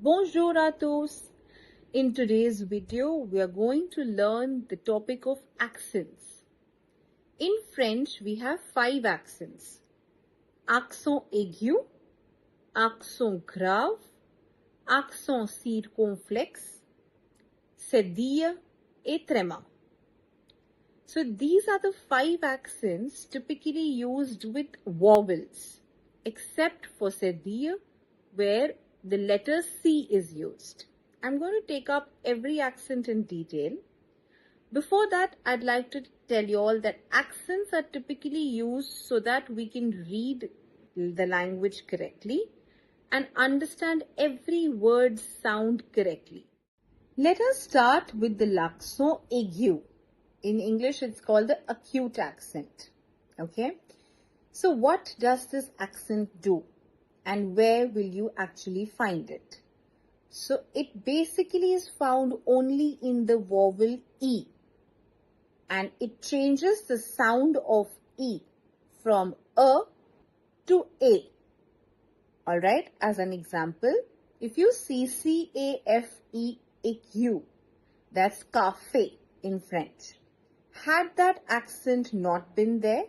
Bonjour à tous. In today's video, we are going to learn the topic of accents. In French, we have 5 accents. Accent aigu, accent grave, accent circonflexe, Cédille et Tréma. So these are the 5 accents typically used with vowels, except for Cédille, where the letter C is used. I'm going to take up every accent in detail. Before that, I'd like to tell you all that accents are typically used so that we can read the language correctly and understand every word's sound correctly. Let us start with the l'accent aigu. In English, it's called the acute accent. Okay? So what does this accent do? And where will you actually find it? So it basically is found only in the vowel E, and it changes the sound of E from A to A. Alright, as an example, if you see C-A-F-E-A-Q, that's café in French. Had that accent not been there,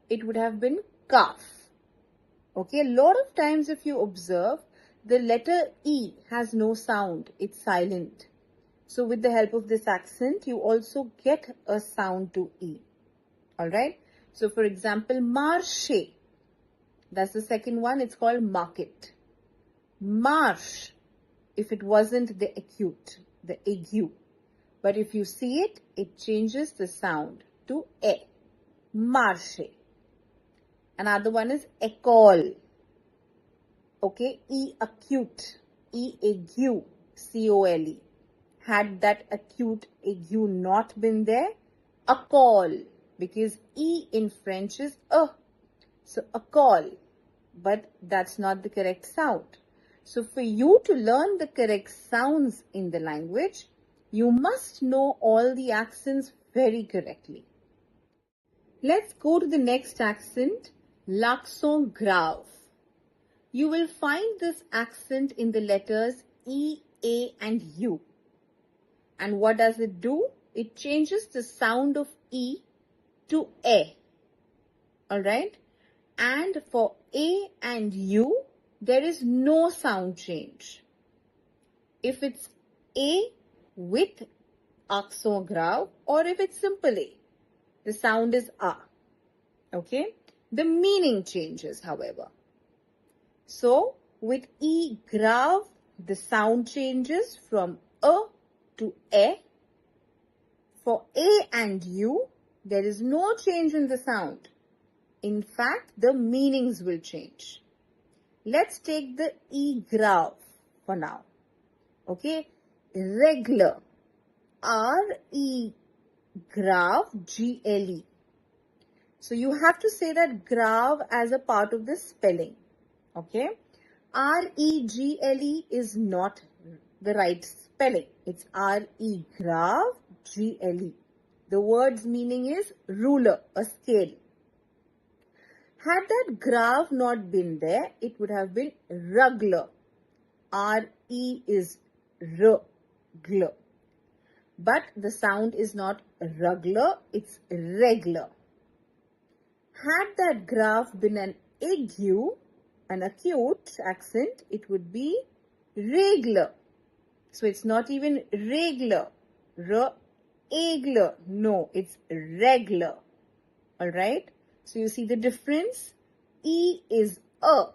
it would have been calf. Okay, a lot of times if you observe, the letter E has no sound, it's silent. So with the help of this accent, you also get a sound to E. Alright, so for example, marché, that's the second one, it's called market. Marche, if it wasn't the acute, the aigu. But if you see it, it changes the sound to E. Marché. Another one is école. Okay, E acute, E aigu, C-O-L-E. Had that acute aigu not been there, école, because E in French is A. So école, but that's not the correct sound. So for you to learn the correct sounds in the language, you must know all the accents very correctly. Let's go to the next accent, l'accent grave. You will find this accent in the letters E, A and U. And what does it do? It changes the sound of E to E. Alright? And for A and U, there is no sound change. If it's A with accent grave or if it's simple A, the sound is A. Okay? The meaning changes, however. So, with E grave, the sound changes from A to E. For A and U, there is no change in the sound. In fact, the meanings will change. Let's take the E grave for now. Okay? Regular. R-E grave, G-L-E. So you have to say that grave as a part of the spelling. Okay? R-E-G-L-E is not the right spelling. It's R-E grave, G-L-E. The word's meaning is ruler, a scale. Had that grave not been there, it would have been regular. R-E is R-gl. But the sound is not regular, it's regular. Had that grave been an aigu, an acute accent, it would be regular. So it's not even regular. Regular. No, it's regular. Alright? So you see the difference? E is A.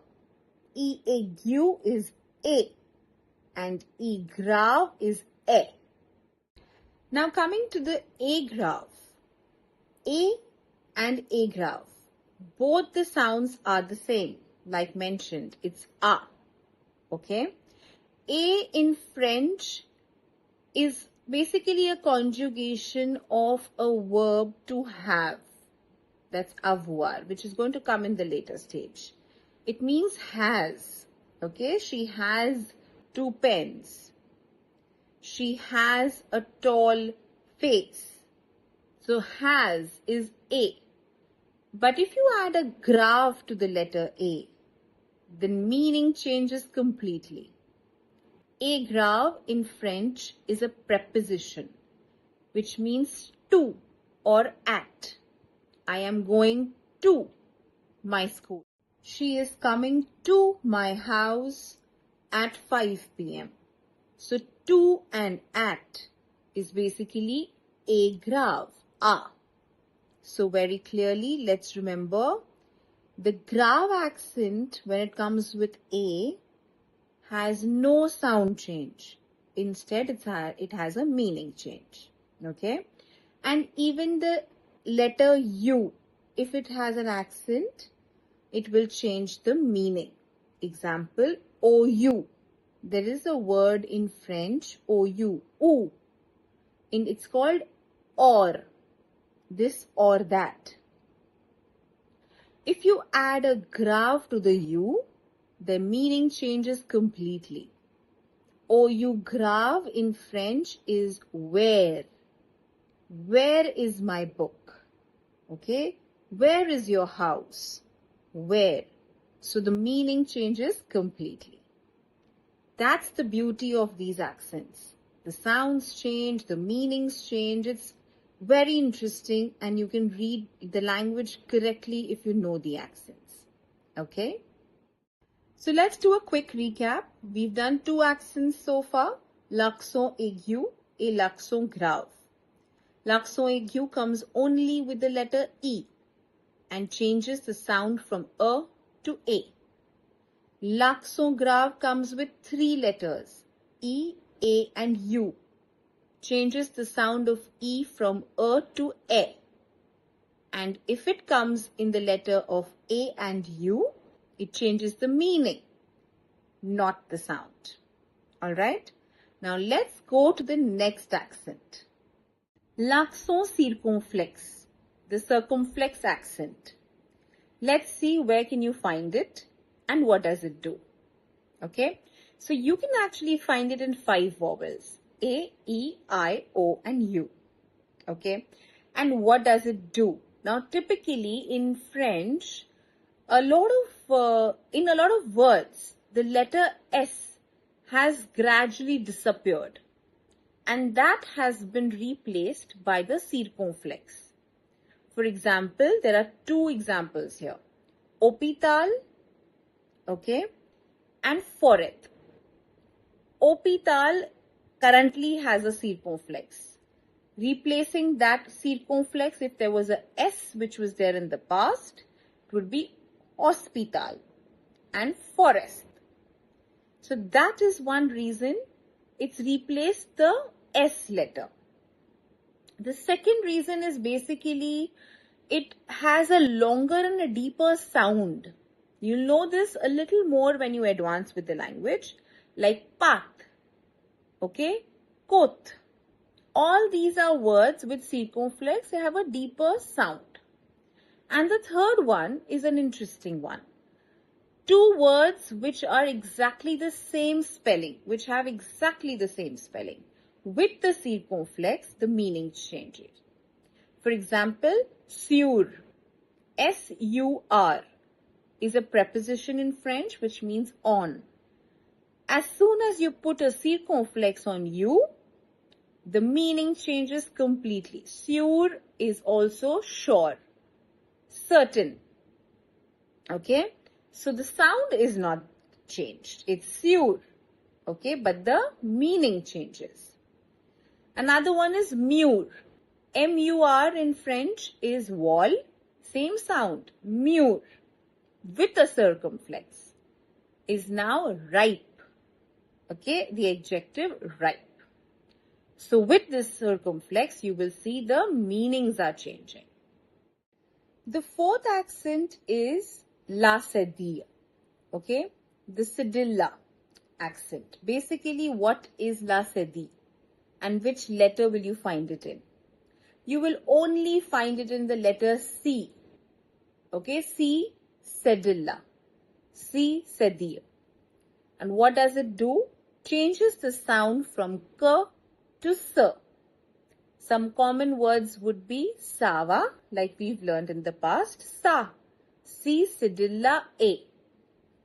E aigu is A. And E grave is E. Now coming to the A grave. A and A grave. Both the sounds are the same. Like mentioned, it's A. Okay? A in French is basically a conjugation of a verb to have. That's avoir, which is going to come in the later stage. It means has. Okay? She has 2 pens. She has a tall face. So has is A. But if you add a grave to the letter A, the meaning changes completely. Aigu in French is a preposition which means to or at. I am going to my school. She is coming to my house at 5 p.m. So to and at is basically aigu, a. So very clearly, let's remember the grave accent when it comes with a has no sound change. Instead, it has a meaning change. Okay? And even the letter U, if it has an accent, it will change the meaning. Example, OU. There is a word in French, OU, ou. It's called or, this or that. If you add a grave to the U, the meaning changes completely. OU grave in French is where. Where is my book? Okay? Where is your house? Where? So the meaning changes completely. That's the beauty of these accents. The sounds change, the meanings change. It's very interesting and you can read the language correctly if you know the accents. Okay? So let's do a quick recap. We've done 2 accents so far. L'accent aigu et l'accent grave. L'accent aigu comes only with the letter E and changes the sound from A to A. L'accent grave comes with 3 letters, E, A and U. Changes the sound of E from A to A. And if it comes in the letter of A and U, it changes the meaning, not the sound. Alright? Now let's go to the next accent. L'accent circonflexe, the circumflex accent. Let's see where can you find it and what does it do. Okay? So you can actually find it in 5 vowels. A, E, I, O and U. Okay? And what does it do? Now typically in French, in a lot of words, the letter S has gradually disappeared. And that has been replaced by the circonflex. For example, there are 2 examples here. Hôpital, okay, and forêt. Hôpital currently has a circonflex. Replacing that circonflex, if there was a S which was there in the past, it would be hospital and forest. So that is one reason it's replaced the S letter. The second reason is basically it has a longer and a deeper sound. You'll know this a little more when you advance with the language, like path, okay, kot. All these are words with circumflex, they have a deeper sound. And the third one is an interesting one. 2 words which are exactly the same spelling, which have exactly the same spelling. With the circumflex, the meaning changes. For example, sur, S-U-R, is a preposition in French which means on. As soon as you put a circumflex on U, the meaning changes completely. Sur is also sure, certain. Okay? So the sound is not changed. It's sur. Okay? But the meaning changes. Another one is mur. M-U-R in French is wall. Same sound. Mur. With a circumflex. Is now ripe. Okay? The adjective ripe. So with this circumflex, you will see the meanings are changing. The 4th accent is la Cédille. Okay? The Cédille accent. Basically, what is la Cédille? And which letter will you find it in? You will only find it in the letter C. Okay? C, Cédille. C, Cédille. And what does it do? Changes the sound from K to S. Some common words would be Sava, like we've learned in the past. Sa. C, Cédille A.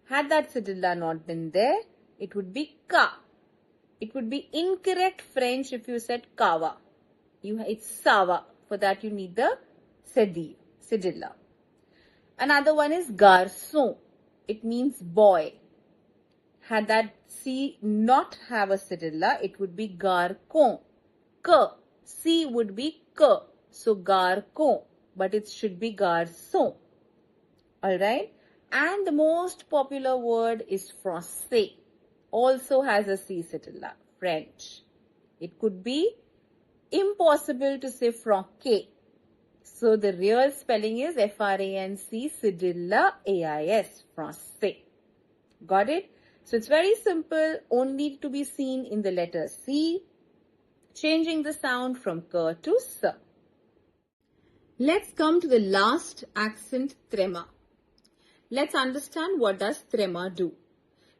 Had that Cédille not been there, it would be Ka. It would be incorrect French if you said kava. It's sava. For that you need the Cédille, cedilla. Another one is garçon. It means boy. Had that C not have a cedilla, it would be garçon. K. C would be K. So garçon. But it should be garçon. Alright? And the most popular word is français. Also has a C cedilla. French. It could be impossible to say franquais. So the real spelling is F-R-A-N-C cedilla A-I-S. Français. Got it? So it's very simple, only to be seen in the letter C, changing the sound from K to S. Let's come to the last accent, Tréma. Let's understand what does Tréma do.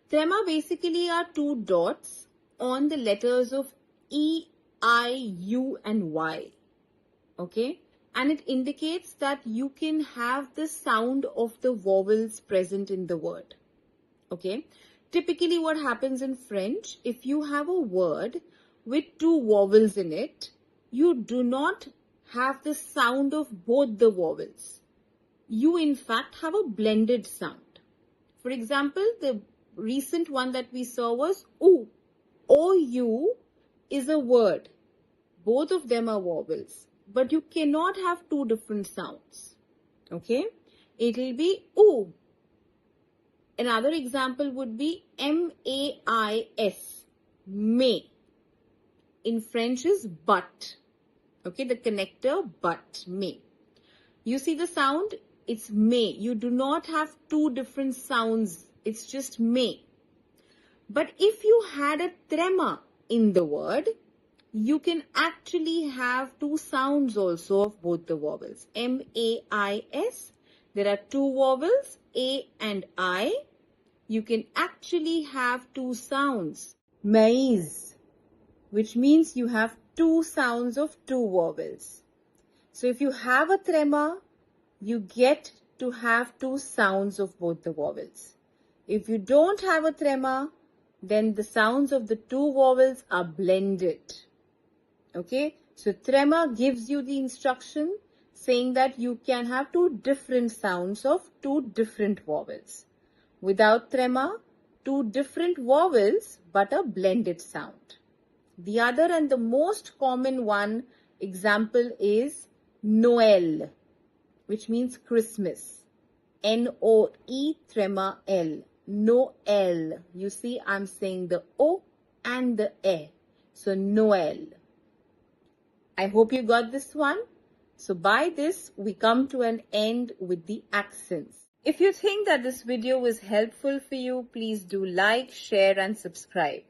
Tréma basically are two dots on the letters of E, I, U and Y. Okay? And it indicates that you can have the sound of the vowels present in the word. Okay? Typically what happens in French, if you have a word with two vowels in it, you do not have the sound of both the vowels. You in fact have a blended sound. For example, the recent one that we saw was OU. OU is a word. Both of them are vowels. But you cannot have two different sounds. Okay? It will be OU. Another example would be M-A-I-S. May. In French is but. Okay, the connector but. May. You see the sound? It's may. You do not have two different sounds. It's just may. But if you had a trema in the word, you can actually have two sounds also of both the vowels. M-A-I-S. There are two vowels, A and I. You can actually have two sounds. Mais, which means you have two sounds of two vowels. So if you have a trema, you get to have two sounds of both the vowels. If you don't have a trema, then the sounds of the two vowels are blended. Okay, so trema gives you the instruction saying that you can have two different sounds of two different vowels. Without trema, two different vowels but a blended sound. The other and the most common one example is Noël, which means Christmas. N-O-E trema L. Noël. You see, I'm saying the O and the E. So Noël. I hope you got this one. So by this, we come to an end with the accents. If you think that this video was helpful for you, please do like, share and subscribe.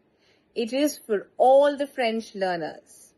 It is for all the French learners.